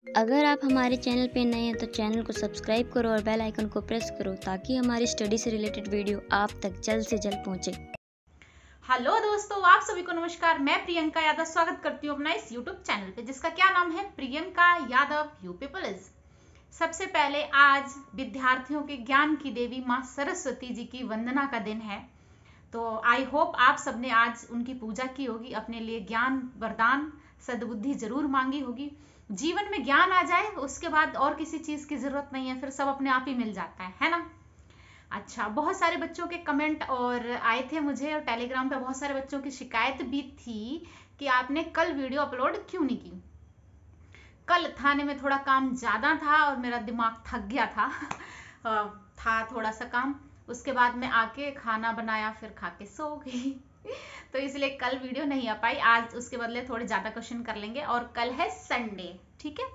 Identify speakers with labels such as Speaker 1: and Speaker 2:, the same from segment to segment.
Speaker 1: अगर आप हमारे चैनल पे नए हैं तो चैनल को सब्सक्राइब करो और बेल आइकन को प्रेस करो ताकि हमारी स्टडी से रिलेटेड वीडियो आप तक जल्द से जल्द पहुंचे।
Speaker 2: हेलो दोस्तों, आप सभी को नमस्कार। मैं प्रियंका यादव स्वागत करती हूँ अपना इस यूट्यूब चैनल पे जिसका क्या नाम है, प्रियंका यादव यू पीपल्स। सबसे पहले आज विद्यार्थियों के ज्ञान की देवी माँ सरस्वती जी की वंदना का दिन है। तो आई होप आप सबने आज उनकी पूजा की होगी, अपने लिए ज्ञान वरदान सद्बुद्धि जरूर मांगी होगी। जीवन में ज्ञान आ जाए उसके बाद और किसी चीज की जरूरत नहीं है, फिर सब अपने आप ही मिल जाता है ना। अच्छा, बहुत सारे बच्चों के कमेंट और आए थे मुझे, और टेलीग्राम पे बहुत सारे बच्चों की शिकायत भी थी कि आपने कल वीडियो अपलोड क्यों नहीं की। कल थाने में थोड़ा काम ज्यादा था और मेरा दिमाग थक गया था थोड़ा सा काम। उसके बाद मैं आके खाना बनाया, फिर खा के सो गई तो इसलिए कल वीडियो नहीं आ पाई। आज उसके बदले थोड़े ज्यादा क्वेश्चन कर लेंगे, और कल है संडे, ठीक है।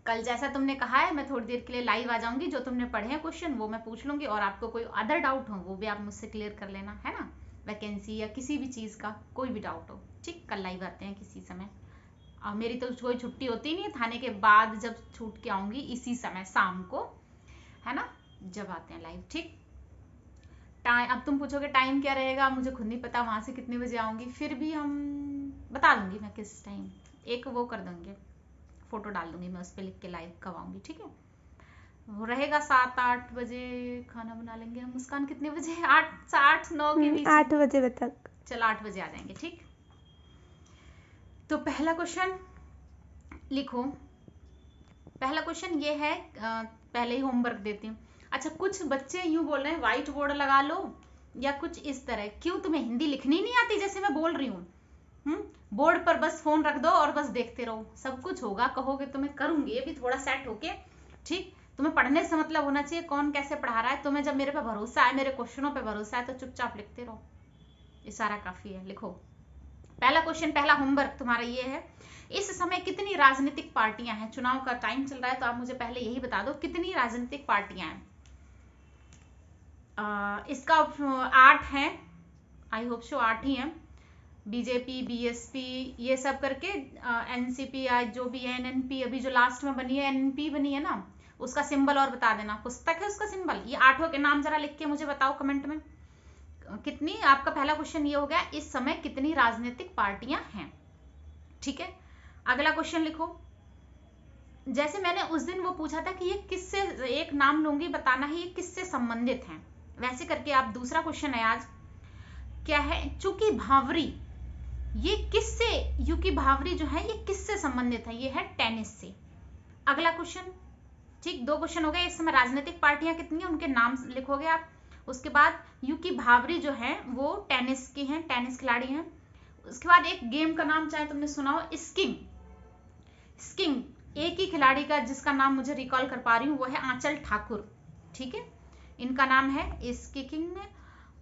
Speaker 2: कल जैसा तुमने कहा है मैं थोड़ी देर के लिए लाइव आ जाऊंगी, जो तुमने पढ़े हैं क्वेश्चन वो मैं पूछ लूंगी, और आपको कोई अदर डाउट हो वो भी आप मुझसे क्लियर कर लेना, है ना। वैकेंसी या किसी भी चीज का कोई भी डाउट हो, ठीक। कल लाइव आते हैं किसी समय। मेरी तो कोई छुट्टी होती नहीं है, थाने के बाद जब छूट के आऊंगी इसी समय शाम को, है ना, जब आते हैं लाइव, ठीक। टाइम अब तुम पूछोगे टाइम क्या रहेगा, मुझे खुद नहीं पता वहां से कितने बजे आऊंगी, फिर भी हम बता दूंगी मैं किस टाइम। एक वो कर दूंगी, फोटो डाल दूंगी मैं उस पर लिख के लाइव कब आऊंगी, ठीक है। वो रहेगा 7-8 बजे, खाना बना लेंगे हम। मुस्कान कितने बजे? 8-9 के बीच,
Speaker 3: 8 बजे तक।
Speaker 2: चलो 8 बजे आ जाएंगे, ठीक। तो पहला क्वेश्चन लिखो। पहला क्वेश्चन ये है, पहले ही होमवर्क देती हूँ। अच्छा, कुछ बच्चे यूं बोल रहे हैं व्हाइट बोर्ड लगा लो या कुछ इस तरह। क्यों, तुम्हें हिंदी लिखनी नहीं आती जैसे मैं बोल रही हूँ? बोर्ड पर बस फोन रख दो और बस देखते रहो, सब कुछ होगा। कहोगे तो मैं करूंगी, ये भी थोड़ा सेट होके, ठीक। तुम्हें पढ़ने से मतलब होना चाहिए कौन कैसे पढ़ा रहा है। तुम्हें जब मेरे पे भरोसा है, मेरे क्वेश्चनों पे भरोसा है, तो चुपचाप लिखते रहो, इशारा काफी है। लिखो पहला क्वेश्चन, पहला होमवर्क तुम्हारा ये है, इस समय कितनी राजनीतिक पार्टियां हैं? चुनाव का टाइम चल रहा है तो आप मुझे पहले यही बता दो कितनी राजनीतिक पार्टियां हैं। इसका 8 है, आई होप सो 8 ही है। बीजेपी, बीएसपी, ये सब करके एनसीपी जो भी है, एनएनपी अभी जो लास्ट में बनी है, एनएनपी बनी है ना, उसका सिंबल और बता देना, पुस्तक है उसका सिंबल। ये 8 के नाम जरा लिख के मुझे बताओ कमेंट में कितनी। आपका पहला क्वेश्चन ये हो गया, इस समय कितनी राजनीतिक पार्टियां हैं, ठीक है। अगला क्वेश्चन लिखो। जैसे मैंने उस दिन वो पूछा था कि ये किससे, एक नाम लूंगी बताना है ये किससे संबंधित हैं, वैसे करके आप दूसरा क्वेश्चन है आज, क्या है, चूंकि भावरी, ये किससे, यूकी भावरी जो है ये किससे संबंधित है? ये है टेनिस से। अगला क्वेश्चन, ठीक, 2 क्वेश्चन हो गए। इस समय राजनीतिक पार्टियां कितनी है उनके नाम लिखोगे आप। उसके बाद यूकी भावरी जो है वो टेनिस की हैं, टेनिस खिलाड़ी हैं। उसके बाद एक गेम का नाम चाहे तुमने सुना हो, स्किंग। स्किंग एक ही खिलाड़ी का जिसका नाम मुझे रिकॉल कर पा रही हूँ वो है आंचल ठाकुर, ठीक है। इनका नाम है स्किंग में।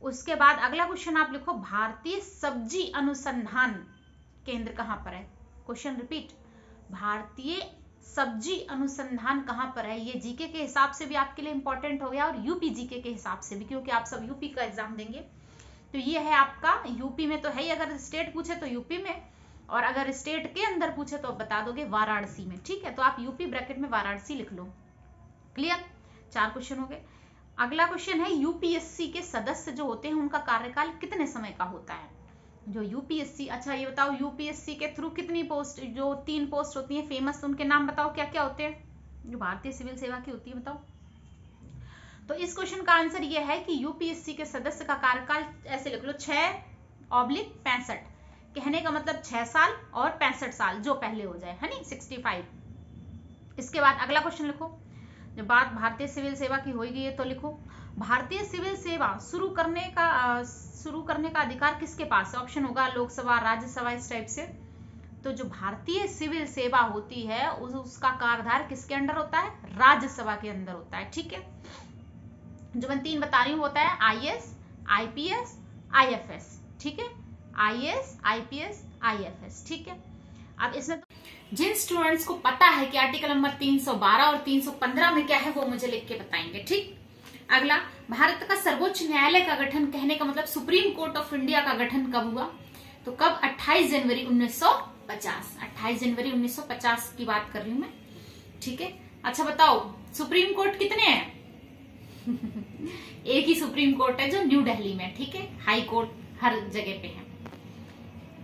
Speaker 2: उसके बाद अगला क्वेश्चन आप लिखो, भारतीय सब्जी अनुसंधान केंद्र कहां पर है? क्वेश्चन रिपीट, भारतीय सब्जी अनुसंधान कहां पर है? ये जीके के हिसाब से भी आपके लिए इंपॉर्टेंट हो गया और यूपी जीके के हिसाब से भी, क्योंकि आप सब यूपी का एग्जाम देंगे। तो ये है आपका यूपी में तो है ही, अगर स्टेट पूछे तो यूपी में, और अगर स्टेट के अंदर पूछे तो बता दोगे वाराणसी में, ठीक है। तो आप यूपी ब्रैकेट में वाराणसी लिख लो। क्लियर, 4 क्वेश्चन हो गए। अगला क्वेश्चन है, यूपीएससी के सदस्य जो होते हैं उनका कार्यकाल कितने समय का होता है? जो यूपीएससी, अच्छा ये बताओ यूपीएससी के थ्रू कितनी पोस्ट, जो 3 पोस्ट होती हैं फेमस, उनके नाम बताओ क्या क्या होते हैं जो भारतीय सिविल सेवा की होती है, बताओ। तो इस क्वेश्चन का आंसर ये है कि यूपीएससी के सदस्य का कार्यकाल ऐसे लिख लो, 6/65। कहने का मतलब 6 साल और 65 साल, जो पहले हो जाए, है नी, 65। इसके बाद अगला क्वेश्चन लिखो। जब बात भारतीय सिविल सेवा की हो गई है तो लिखो, भारतीय सिविल सेवा शुरू करने का अधिकार किसके पास है? ऑप्शन होगा लोकसभा, राज्यसभा, इस टाइप से। तो जो भारतीय सिविल सेवा होती है उसका कार्यभार किसके अंडर होता है? राज्यसभा के अंदर होता है, ठीक है। जो मैं 3 बता रही हूँ होता है आईएएस, आईपीएस, आईएफएस, ठीक है। आईएएस, आईपीएस, आईएफएस, ठीक है। अब इसमें जिन स्टूडेंट्स को पता है कि आर्टिकल नंबर 312 और 315 में क्या है वो मुझे लिख के बताएंगे, ठीक। अगला, भारत का सर्वोच्च न्यायालय का गठन, कहने का मतलब सुप्रीम कोर्ट ऑफ इंडिया का गठन कब हुआ? तो कब? 28 जनवरी 1950। 28 जनवरी 1950 की बात कर रही हूं मैं। ठीक है। अच्छा बताओ सुप्रीम कोर्ट कितने हैं? एक ही सुप्रीम कोर्ट है जो न्यू दिल्ली में, ठीक है। हाई कोर्ट हर जगह पे है,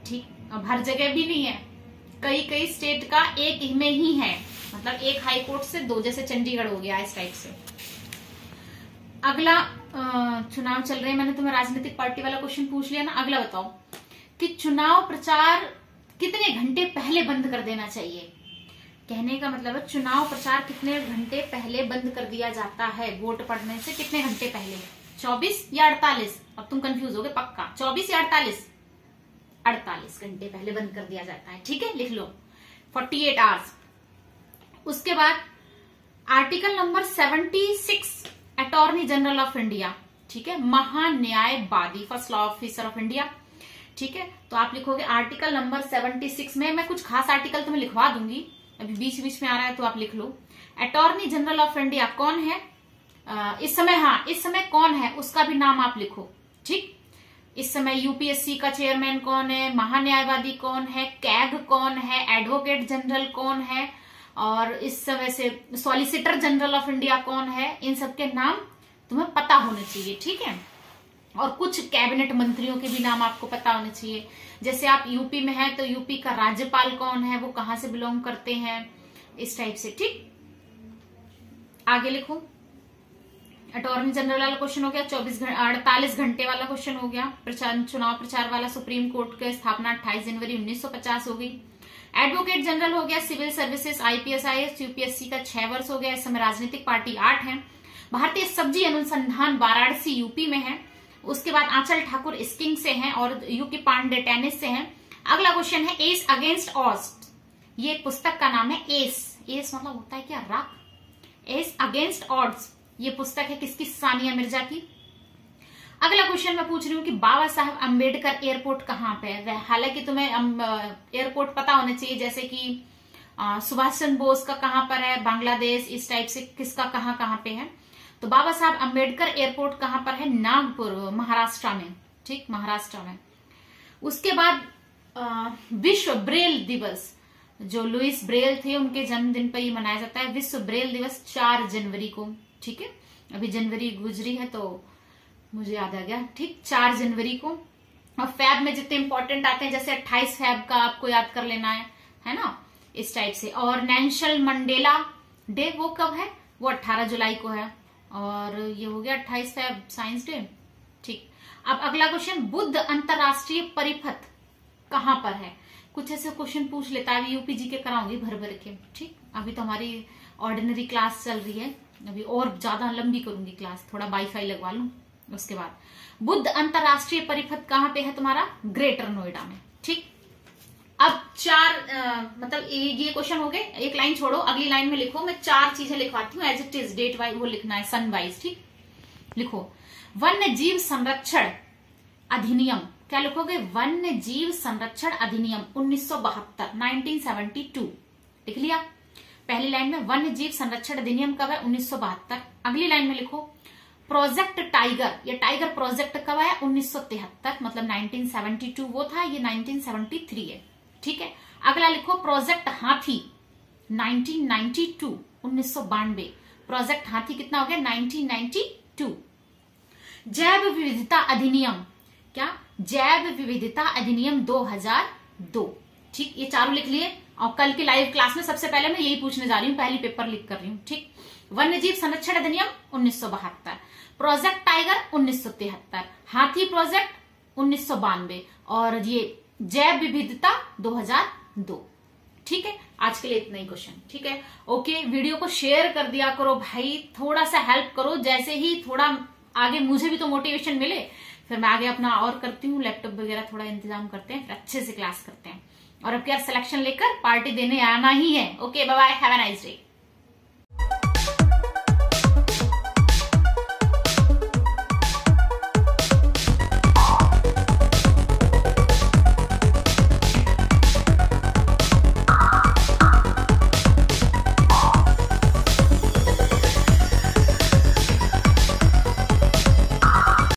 Speaker 2: ठीक। अब हर जगह भी नहीं है, कई कई स्टेट का एक में ही है, मतलब एक हाई कोर्ट से दो, जैसे चंडीगढ़ हो गया इस टाइप से। अगला चुनाव चल रहे हैं, मैंने तुम्हें राजनीतिक पार्टी वाला क्वेश्चन पूछ लिया ना। अगला बताओ कि चुनाव प्रचार कितने घंटे पहले बंद कर देना चाहिए। कहने का मतलब है चुनाव प्रचार कितने घंटे पहले बंद कर दिया जाता है, वोट पड़ने से कितने घंटे पहले, 24 या 48? अब तुम कंफ्यूज होगे पक्का, 24 या 48? 48 घंटे पहले बंद कर दिया जाता है, ठीक है, लिख लो 48 आवर्स। उसके बाद article number 76 attorney general of India, ठीक है, महान्यायवादी, first law officer of India, ठीक है। तो आप लिखोगे आर्टिकल नंबर 76 में, मैं कुछ खास आर्टिकल तुम्हें लिखवा दूंगी, अभी बीच बीच में आ रहा है तो आप लिख लो। अटॉर्नी जनरल ऑफ इंडिया कौन है इस समय? हाँ, इस समय कौन है उसका भी नाम आप लिखो, ठीक। इस समय यूपीएससी का चेयरमैन कौन है, महान्यायवादी कौन है, कैग कौन है, एडवोकेट जनरल कौन है, और इस समय से सॉलिसिटर जनरल ऑफ इंडिया कौन है, इन सबके नाम तुम्हें पता होने चाहिए, ठीक है। और कुछ कैबिनेट मंत्रियों के भी नाम आपको पता होने चाहिए। जैसे आप यूपी में हैं तो यूपी का राज्यपाल कौन है, वो कहां से बिलोंग करते हैं, इस टाइप से, ठीक। आगे लिखो, अटॉर्नी जनरल वाला क्वेश्चन हो गया, 48 घंटे वाला क्वेश्चन हो गया। चुनाव प्रचार वाला, सुप्रीम कोर्ट की स्थापना 28 जनवरी 1950 हो गई। एडवोकेट जनरल हो गया, civil services, IPS, IAS, UPSC का 6 वर्ष हो गया। इस समय राजनीतिक पार्टी 8 है। भारतीय सब्जी अनुसंधान वाराणसी यूपी में है। उसके बाद आंचल ठाकुर स्किंग से हैं और यूके पांडे टेनिस से हैं। अगला क्वेश्चन है एस अगेंस्ट ऑड्स, ये पुस्तक का नाम है। एस मतलब होता है क्या, रॉक। एस अगेंस्ट ऑड्स ये पुस्तक है किसकी? सानिया मिर्जा की। अगला क्वेश्चन मैं पूछ रही हूँ कि बाबा साहब अम्बेडकर एयरपोर्ट कहाँ पे है। हालांकि तुम्हें एयरपोर्ट पता होने चाहिए, जैसे कि सुभाष चंद्र बोस का कहाँ पर है, बांग्लादेश, इस टाइप से किसका कहाँ पे है। तो बाबा साहब अम्बेडकर एयरपोर्ट कहाँ पर है? नागपुर, महाराष्ट्र में, ठीक, महाराष्ट्र में। उसके बाद विश्व ब्रेल दिवस, जो लुइस ब्रेल थे उनके जन्मदिन पर ही मनाया जाता है। विश्व ब्रेल दिवस 4 जनवरी को, ठीक है। अभी जनवरी गुजरी है तो मुझे याद आ गया, ठीक, 4 जनवरी को। और फैब में जितने इंपॉर्टेंट आते हैं, जैसे 28 फैब का आपको याद कर लेना है ना, इस टाइप से। और नेशनल मंडेला डे वो कब है? वो 18 जुलाई को है। और ये हो गया 28 फैब साइंस डे, ठीक। अब अगला क्वेश्चन, बुद्ध अंतरराष्ट्रीय परिपथ कहाँ पर है? कुछ ऐसे क्वेश्चन पूछ लेता है, अभी यूपीजी के कराऊंगी भर भर के, ठीक। अभी तो हमारी ऑर्डिनरी क्लास चल रही है, अभी और ज्यादा लंबी करूंगी क्लास, थोड़ा वाईफाई लगवा लूं। उसके बाद बुद्ध अंतरराष्ट्रीय परिपथ कहाँ पे है तुम्हारा? ग्रेटर नोएडा में, ठीक। अब 4 मतलब ये क्वेश्चन हो गए। एक लाइन छोड़ो, अगली लाइन में लिखो, मैं 4 चीजें लिखवाती हूँ as it is, date wise वो लिखना है, सन वाइज, ठीक। लिखो वन्य जीव संरक्षण अधिनियम, क्या लिखोगे? वन्य जीव संरक्षण अधिनियम 1972, 1972 लिख लिया। पहली लाइन में वन्य जीव संरक्षण अधिनियम कब है? 1972। अगली लाइन में लिखो प्रोजेक्ट टाइगर, ये टाइगर प्रोजेक्ट कब है? 1973, मतलब 1972 वो था, ये 1973 है, ठीक है। अगला लिखो प्रोजेक्ट हाथी 1992, 1992। प्रोजेक्ट हाथी कितना हो गया? 1992। जैव विविधता अधिनियम, क्या? जैव विविधता अधिनियम 2002, ठीक। ये चारों लिख लिए। और कल की लाइव क्लास में सबसे पहले मैं यही पूछने जा रही हूँ, पहली पेपर लिख कर रही हूँ, ठीक। वन्य जीव संरक्षण अधिनियम 1972, प्रोजेक्ट टाइगर 1973, हाथी प्रोजेक्ट 1992 और ये जैव विविधता 2002, ठीक है। आज के लिए इतना ही क्वेश्चन, ठीक है। ओके, वीडियो को शेयर कर दिया करो भाई, थोड़ा सा हेल्प करो, जैसे ही थोड़ा आगे मुझे भी तो मोटिवेशन मिले, फिर मैं आगे अपना और करती हूँ, लैपटॉप वगैरह थोड़ा इंतजाम करते हैं, फिर अच्छे से क्लास करते हैं। और अब क्या सिलेक्शन लेकर पार्टी देने आना ही है। Okay, bye bye, have a nice day.